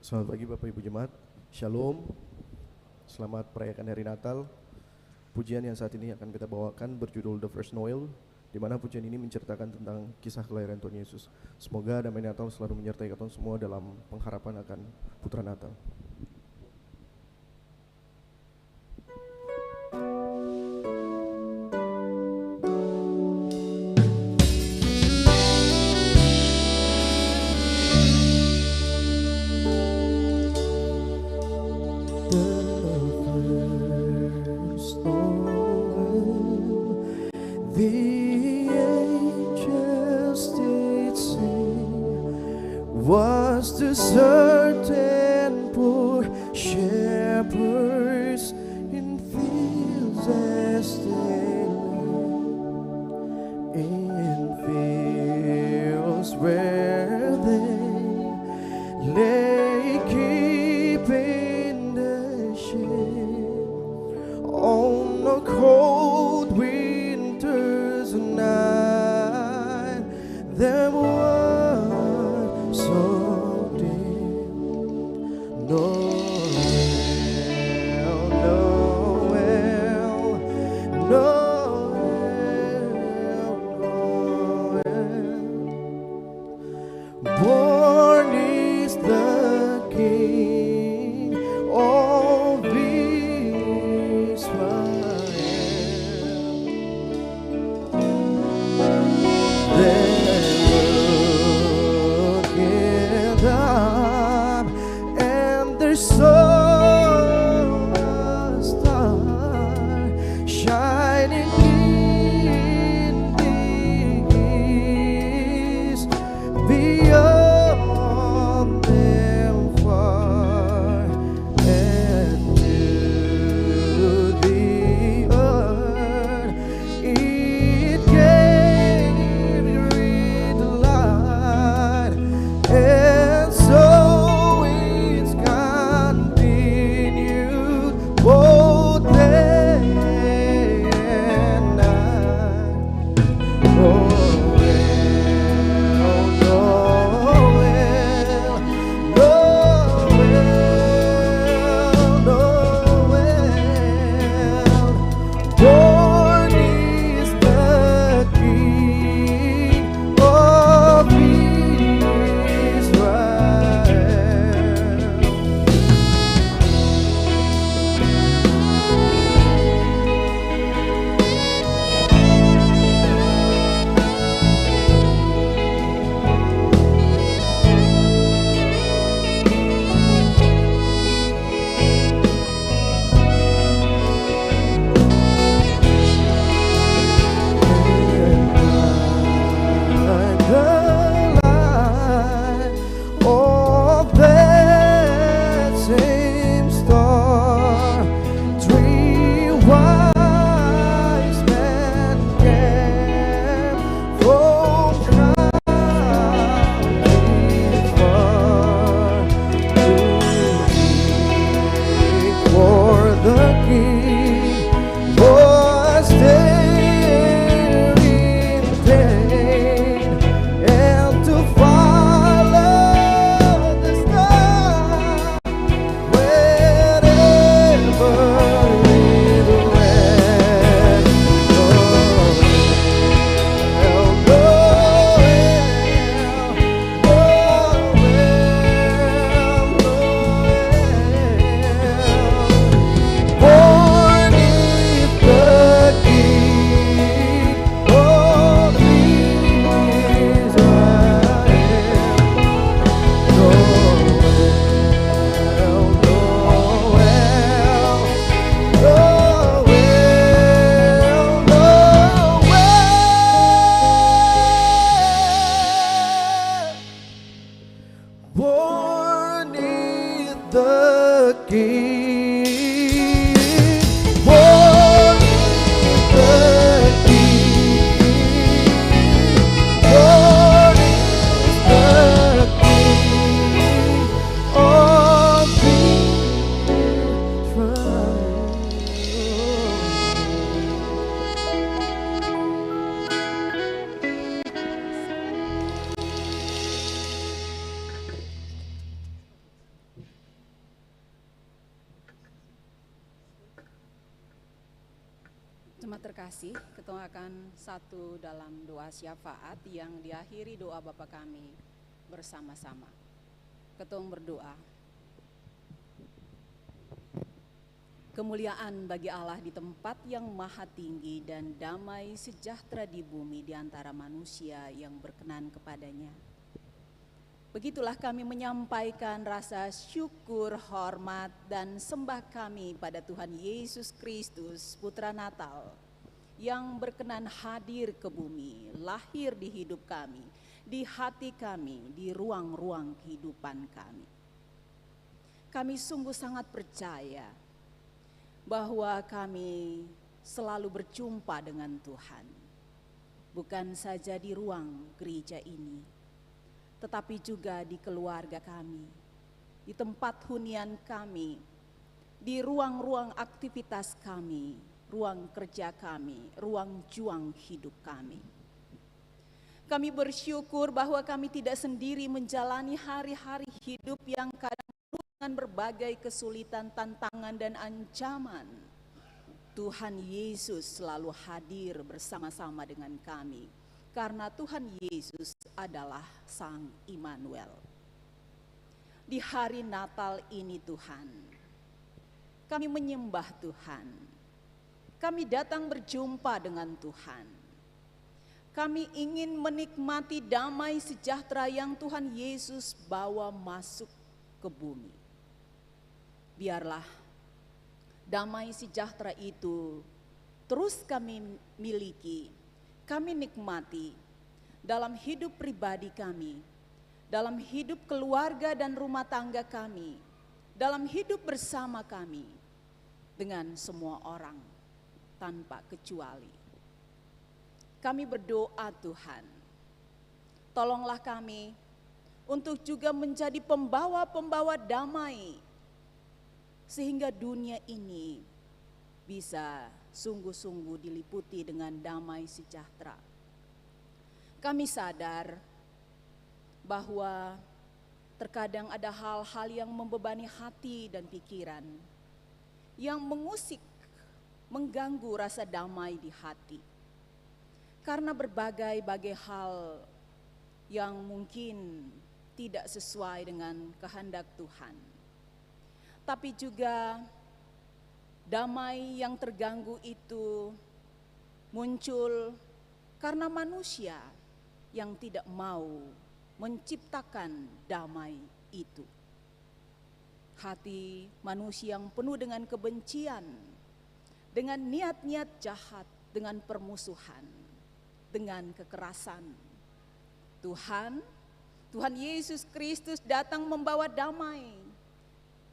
[SPEAKER 8] Selamat pagi Bapak Ibu Jemaat, Shalom, selamat merayakan Hari Natal. Pujian yang saat ini akan kita bawakan berjudul The First Noel, di mana pujian ini menceritakan tentang kisah kelahiran Tuhan Yesus. Semoga damai Natal selalu menyertai kita semua dalam pengharapan akan Putra Natal.
[SPEAKER 9] Was to certain poor shepherds in fields as they lay, in fields where they lay keeping the shade on a cold winter's night. There was born is the King of Israel. They looked up, and they saw a star shining in the east. Beyond them far, and to the earth it gave great light, and so it's continued both there.
[SPEAKER 4] Jemaat terkasih, ketemu akan satu dalam doa syafaat yang diakhiri doa Bapa kami bersama-sama. Ketemu berdoa. Kemuliaan bagi Allah di tempat yang maha tinggi dan damai sejahtera di bumi di antara manusia yang berkenan kepadanya. Begitulah kami menyampaikan rasa syukur, hormat, dan sembah kami pada Tuhan Yesus Kristus, Putra Natal, yang berkenan hadir ke bumi, lahir di hidup kami, di hati kami, di ruang-ruang kehidupan kami. Kami sungguh sangat percaya bahwa kami selalu berjumpa dengan Tuhan, bukan saja di ruang gereja ini, tetapi juga di keluarga kami, di tempat hunian kami, di ruang-ruang aktivitas kami, ruang kerja kami, ruang juang hidup kami. Kami bersyukur bahwa kami tidak sendiri menjalani hari-hari hidup yang kadang penuh dengan berbagai kesulitan, tantangan, dan ancaman. Tuhan Yesus selalu hadir bersama-sama dengan kami, karena Tuhan Yesus adalah Sang Immanuel. Di hari Natal ini Tuhan, kami menyembah Tuhan. Kami datang berjumpa dengan Tuhan. Kami ingin menikmati damai sejahtera yang Tuhan Yesus bawa masuk ke bumi. Biarlah damai sejahtera itu terus kami miliki, kami nikmati dalam hidup pribadi kami, dalam hidup keluarga dan rumah tangga kami, dalam hidup bersama kami dengan semua orang tanpa kecuali. Kami berdoa Tuhan, tolonglah kami untuk juga menjadi pembawa-pembawa damai, sehingga dunia ini bisa sungguh-sungguh diliputi dengan damai sejahtera. Kami sadar bahwa terkadang ada hal-hal yang membebani hati dan pikiran, yang mengusik, mengganggu rasa damai di hati. Karena berbagai-bagai hal yang mungkin tidak sesuai dengan kehendak Tuhan. Tapi juga damai yang terganggu itu muncul karena manusia yang tidak mau menciptakan damai itu. Hati manusia yang penuh dengan kebencian, dengan niat-niat jahat, dengan permusuhan, dengan kekerasan. Tuhan Yesus Kristus datang membawa damai.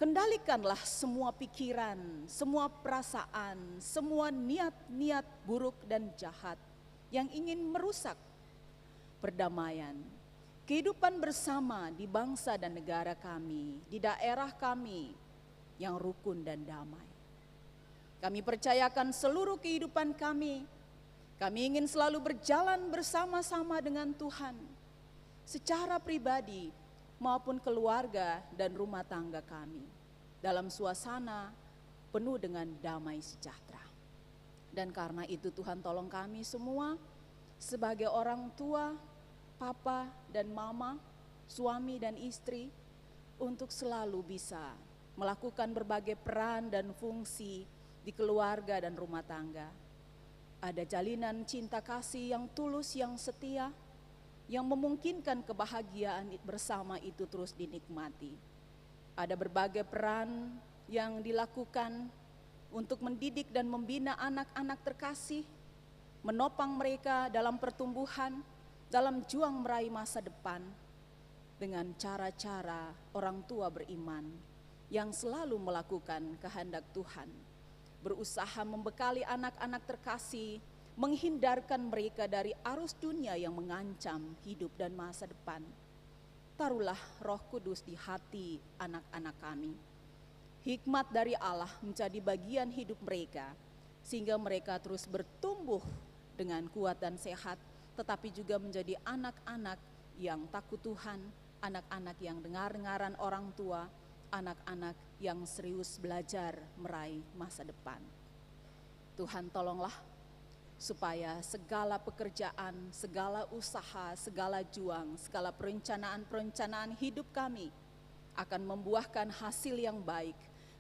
[SPEAKER 4] Kendalikanlah semua pikiran, semua perasaan, semua niat-niat buruk dan jahat yang ingin merusak perdamaian, kehidupan bersama di bangsa dan negara kami, di daerah kami yang rukun dan damai. Kami percayakan seluruh kehidupan kami ingin selalu berjalan bersama-sama dengan Tuhan, secara pribadi maupun keluarga dan rumah tangga kami, dalam suasana penuh dengan damai sejahtera. Dan karena itu Tuhan tolong kami semua sebagai orang tua, papa dan mama, suami dan istri, untuk selalu bisa melakukan berbagai peran dan fungsi di keluarga dan rumah tangga. Ada jalinan cinta kasih yang tulus, yang setia, yang memungkinkan kebahagiaan bersama itu terus dinikmati. Ada berbagai peran yang dilakukan untuk mendidik dan membina anak-anak terkasih, menopang mereka dalam pertumbuhan, dalam juang meraih masa depan, dengan cara-cara orang tua beriman yang selalu melakukan kehendak Tuhan, berusaha membekali anak-anak terkasih, menghindarkan mereka dari arus dunia yang mengancam hidup dan masa depan. Taruhlah Roh Kudus di hati anak-anak kami. Hikmat dari Allah menjadi bagian hidup mereka, sehingga mereka terus bertumbuh dengan kuat dan sehat, tetapi juga menjadi anak-anak yang takut Tuhan, anak-anak yang dengar-dengaran orang tua, anak-anak yang serius belajar meraih masa depan. Tuhan tolonglah supaya segala pekerjaan, segala usaha, segala juang, segala perencanaan-perencanaan hidup kami akan membuahkan hasil yang baik.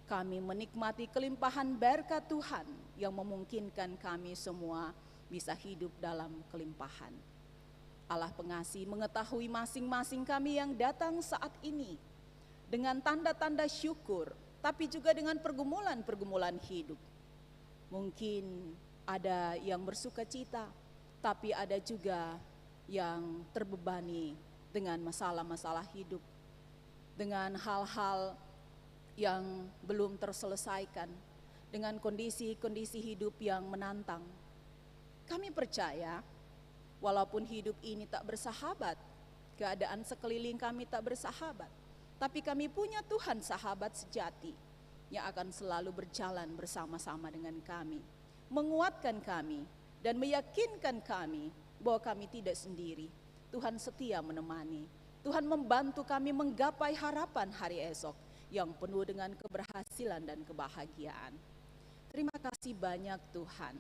[SPEAKER 4] Kami menikmati kelimpahan berkat Tuhan yang memungkinkan kami semua bisa hidup dalam kelimpahan. Allah pengasih mengetahui masing-masing kami yang datang saat ini dengan tanda-tanda syukur, tapi juga dengan pergumulan-pergumulan hidup. Mungkin ada yang bersuka cita, tapi ada juga yang terbebani dengan masalah-masalah hidup, dengan hal-hal yang belum terselesaikan, dengan kondisi-kondisi hidup yang menantang. Kami percaya, walaupun hidup ini tak bersahabat, keadaan sekeliling kami tak bersahabat, tapi kami punya Tuhan sahabat sejati yang akan selalu berjalan bersama-sama dengan kami, menguatkan kami dan meyakinkan kami bahwa kami tidak sendiri. Tuhan setia menemani, Tuhan membantu kami menggapai harapan hari esok yang penuh dengan keberhasilan dan kebahagiaan. Terima kasih banyak Tuhan.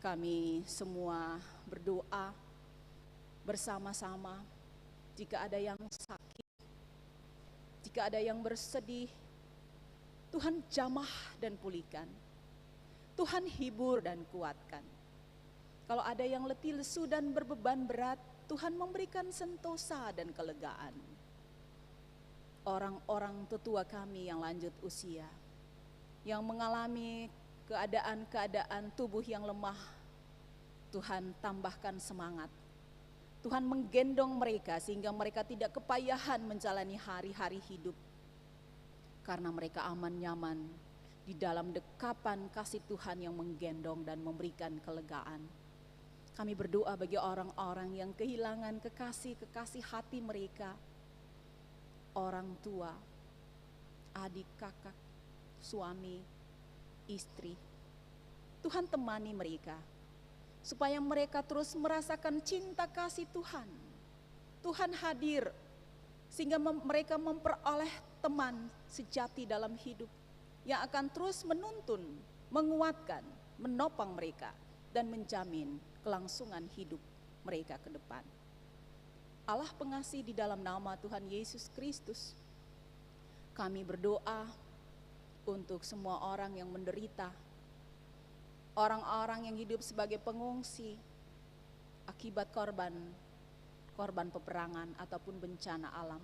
[SPEAKER 4] Kami semua berdoa bersama-sama. Jika ada yang sakit, jika ada yang bersedih, Tuhan jamah dan pulihkan. Tuhan hibur dan kuatkan. Kalau ada yang letih lesu dan berbeban berat, Tuhan memberikan sentosa dan kelegaan. Orang-orang tetua kami yang lanjut usia, yang mengalami keadaan-keadaan tubuh yang lemah, Tuhan tambahkan semangat. Tuhan menggendong mereka sehingga mereka tidak kepayahan menjalani hari-hari hidup, karena mereka aman nyaman di dalam dekapan kasih Tuhan yang menggendong dan memberikan kelegaan. Kami berdoa bagi orang-orang yang kehilangan kekasih-kekasih hati mereka, orang tua, adik, kakak, suami, istri. Tuhan temani mereka, supaya mereka terus merasakan cinta kasih Tuhan. Tuhan hadir, sehingga mereka memperoleh teman sejati dalam hidup, yang akan terus menuntun, menguatkan, menopang mereka, dan menjamin kelangsungan hidup mereka ke depan. Allah pengasih, di dalam nama Tuhan Yesus Kristus, kami berdoa untuk semua orang yang menderita, orang-orang yang hidup sebagai pengungsi akibat korban peperangan ataupun bencana alam,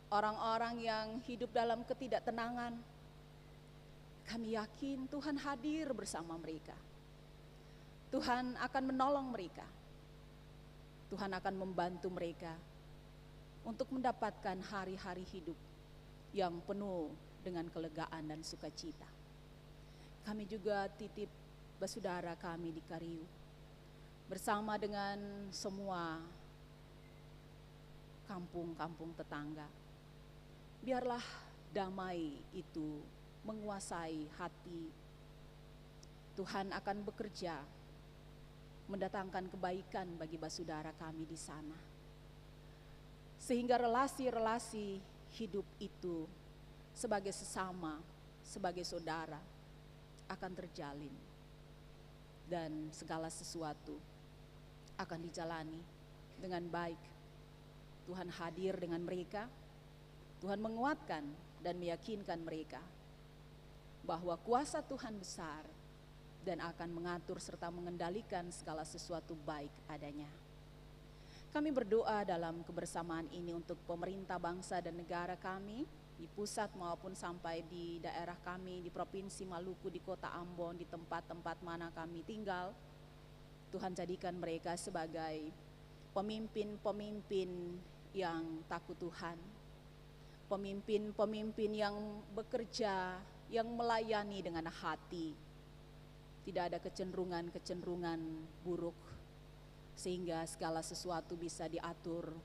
[SPEAKER 4] orang-orang yang hidup dalam ketidaktenangan. Kami yakin Tuhan hadir bersama mereka. Tuhan akan menolong mereka. Tuhan akan membantu mereka untuk mendapatkan hari-hari hidup yang penuh dengan kelegaan dan sukacita. Kami juga titip saudara kami di Kariu bersama dengan semua kampung-kampung tetangga. Biarlah damai itu menguasai hati. Tuhan akan bekerja mendatangkan kebaikan bagi saudara kami di sana, sehingga relasi-relasi hidup itu sebagai sesama, sebagai saudara akan terjalin, dan segala sesuatu akan dijalani dengan baik. Tuhan hadir dengan mereka, Tuhan menguatkan dan meyakinkan mereka bahwa kuasa Tuhan besar dan akan mengatur serta mengendalikan segala sesuatu baik adanya. Kami berdoa dalam kebersamaan ini untuk pemerintah bangsa dan negara kami, di pusat maupun sampai di daerah kami, di Provinsi Maluku, di Kota Ambon, di tempat-tempat mana kami tinggal. Tuhan jadikan mereka sebagai pemimpin-pemimpin yang takut Tuhan, pemimpin-pemimpin yang bekerja, yang melayani dengan hati. Tidak ada kecenderungan-kecenderungan buruk, sehingga segala sesuatu bisa diatur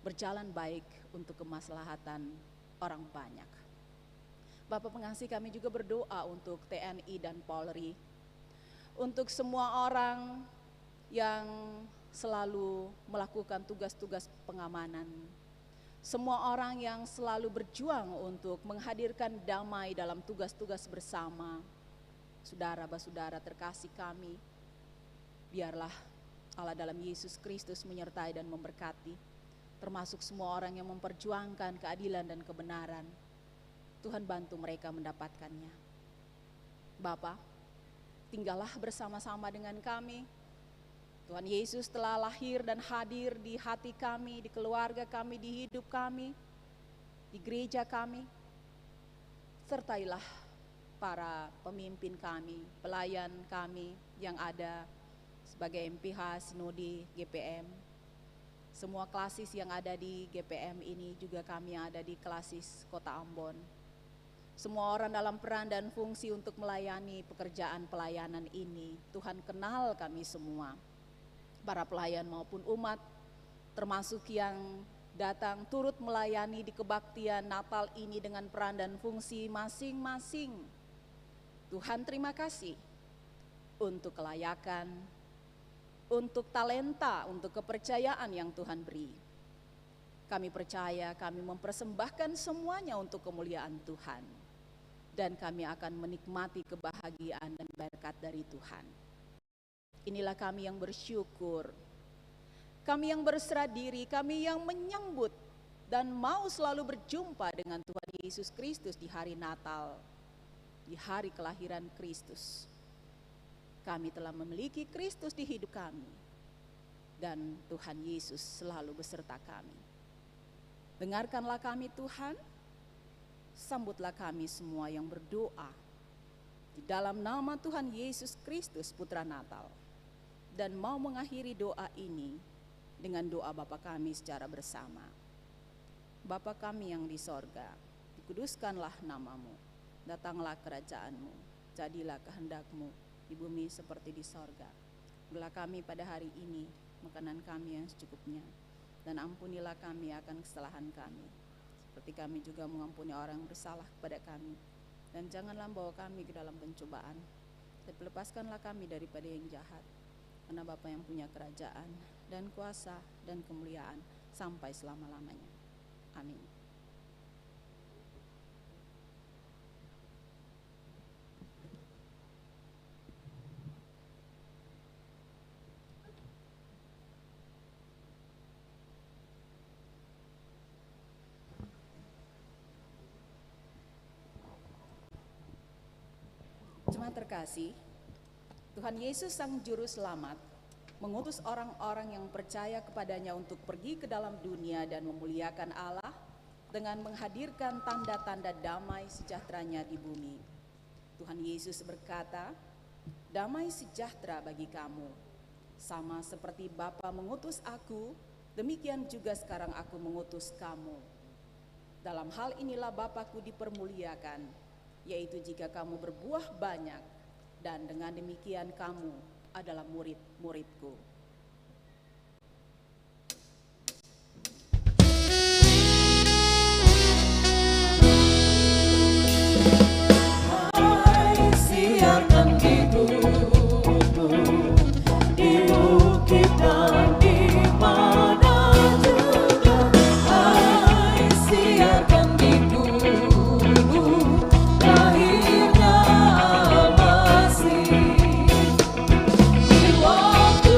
[SPEAKER 4] berjalan baik untuk kemaslahatan orang banyak. Bapak pengasih, kami juga berdoa untuk TNI dan Polri, untuk semua orang yang selalu melakukan tugas-tugas pengamanan, semua orang yang selalu berjuang untuk menghadirkan damai dalam tugas-tugas bersama. Saudara-saudara terkasih kami
[SPEAKER 10] Biarlah Allah dalam Yesus Kristus menyertai dan memberkati, termasuk semua orang yang memperjuangkan keadilan dan kebenaran. Tuhan bantu mereka mendapatkannya. Bapa, tinggallah bersama-sama dengan kami. Tuhan Yesus telah lahir dan hadir di hati kami, di keluarga kami, di hidup kami, di gereja kami. Sertailah para pemimpin kami, pelayan kami yang ada sebagai MPH, Sinode, GPM. Semua klasis yang ada di GPM ini, juga kami yang ada di klasis Kota Ambon. Semua orang dalam peran dan fungsi untuk melayani pekerjaan pelayanan ini, Tuhan kenal kami semua. Para pelayan maupun umat, termasuk yang datang turut melayani di kebaktian Natal ini dengan peran dan fungsi masing-masing. Tuhan terima kasih untuk kelayakan, untuk talenta, untuk kepercayaan yang Tuhan beri. Kami percaya kami mempersembahkan semuanya untuk kemuliaan Tuhan. Dan kami akan menikmati kebahagiaan dan berkat dari Tuhan. Inilah kami yang bersyukur, kami yang berserah diri, kami yang menyambut dan mau selalu berjumpa dengan Tuhan Yesus Kristus di hari Natal, di hari kelahiran Kristus. Kami telah memiliki Kristus di hidup kami, dan Tuhan Yesus selalu beserta kami. Dengarkanlah kami Tuhan, sambutlah kami semua yang berdoa di dalam nama Tuhan Yesus Kristus Putra Natal. Dan mau mengakhiri doa ini dengan doa Bapa kami secara bersama. Bapa kami yang di sorga, dikuduskanlah namamu, datanglah kerajaanmu, jadilah kehendakmu di bumi seperti di sorga. Berilah kami pada hari ini makanan kami yang secukupnya, dan ampunilah kami akan kesalahan kami, seperti kami juga mengampuni orang yang bersalah kepada kami. Dan janganlah bawa kami ke dalam pencobaan, dan lepaskanlah kami daripada yang jahat. Karena Bapa yang punya kerajaan dan kuasa dan kemuliaan sampai selama-lamanya. Amin. Jemaat terkasih, Tuhan Yesus Sang Juru Selamat mengutus orang-orang yang percaya kepadanya untuk pergi ke dalam dunia dan memuliakan Allah dengan menghadirkan tanda-tanda damai sejahteranya di bumi. Tuhan Yesus berkata, "Damai sejahtera bagi kamu. Sama seperti Bapa mengutus aku, demikian juga sekarang aku mengutus kamu. Dalam hal inilah Bapa-Ku dipermuliakan, yaitu jika kamu berbuah banyak, dan dengan demikian kamu adalah murid-murid-Ku."
[SPEAKER 1] Siarkan di gunung, di bukit dan di mana juga. Hai, siarkan di gunung, lahirnya Almasih. Di waktu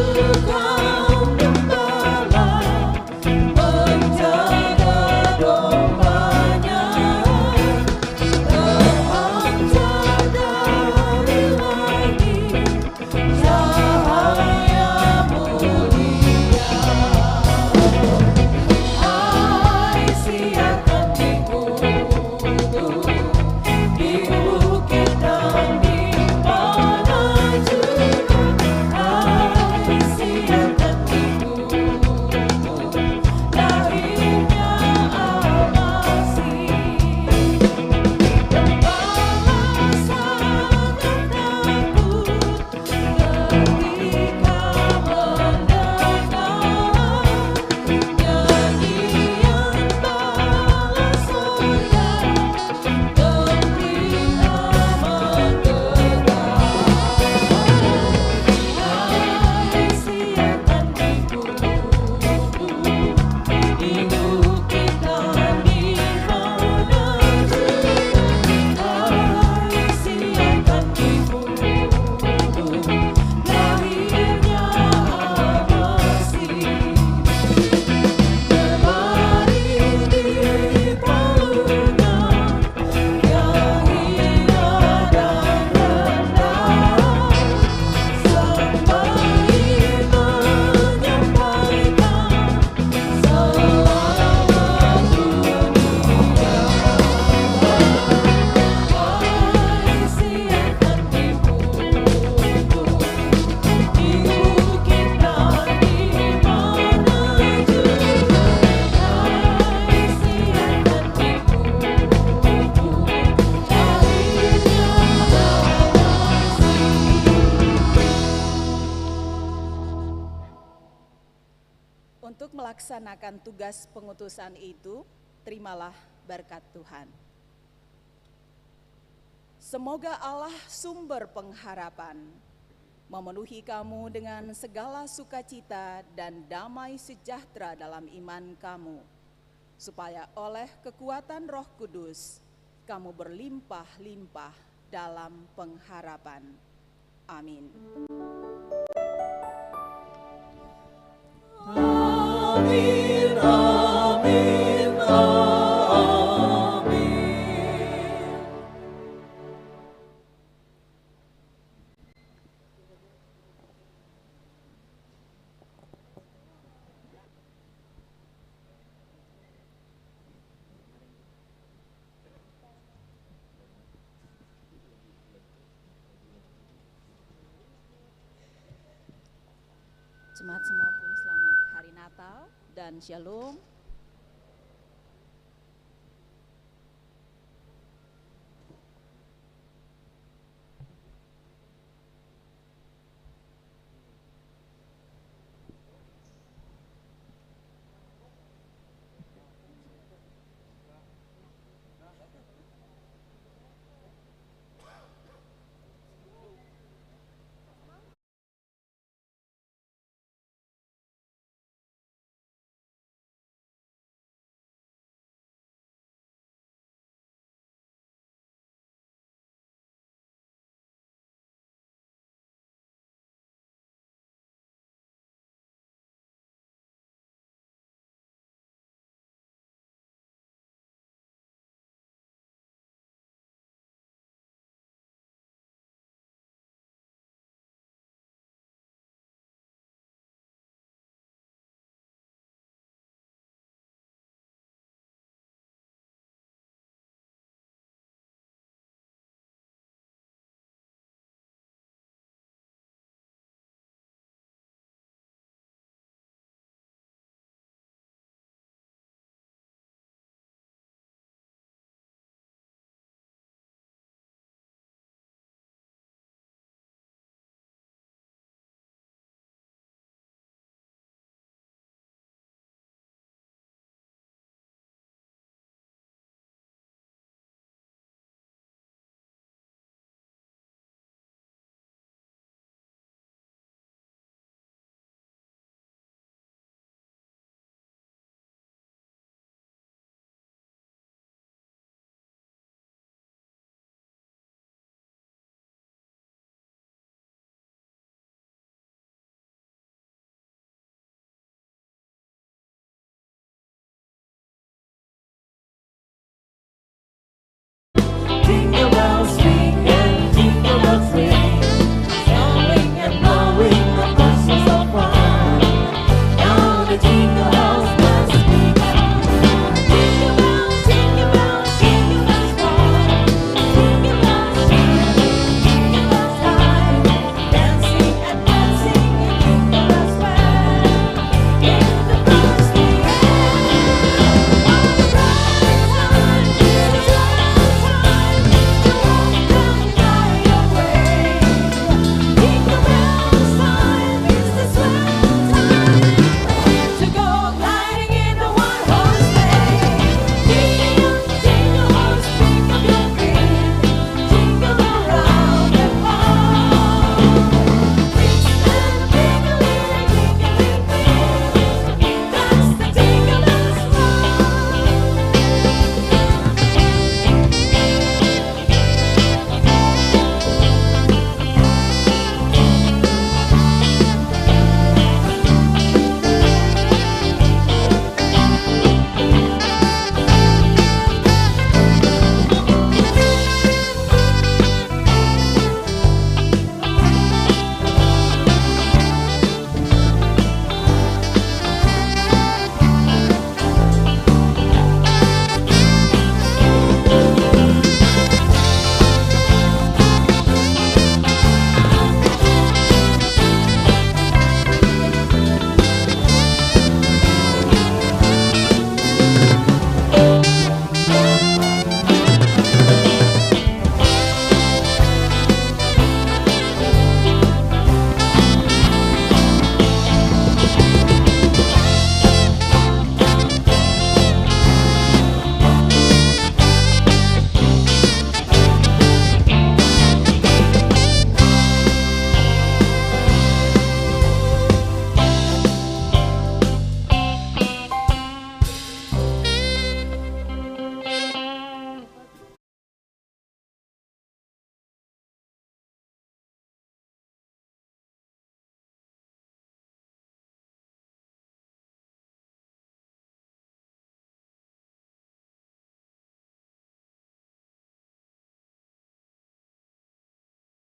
[SPEAKER 4] Untuk melaksanakan tugas pengutusan itu, terimalah berkat Tuhan. Semoga Allah sumber pengharapan memenuhi kamu dengan segala sukacita dan damai sejahtera dalam iman kamu, supaya oleh kekuatan Roh Kudus kamu berlimpah-limpah dalam pengharapan. Amin.
[SPEAKER 1] Amin, amin, amin.
[SPEAKER 10] Jemaat semua pun selamat hari Natal dan Shalom.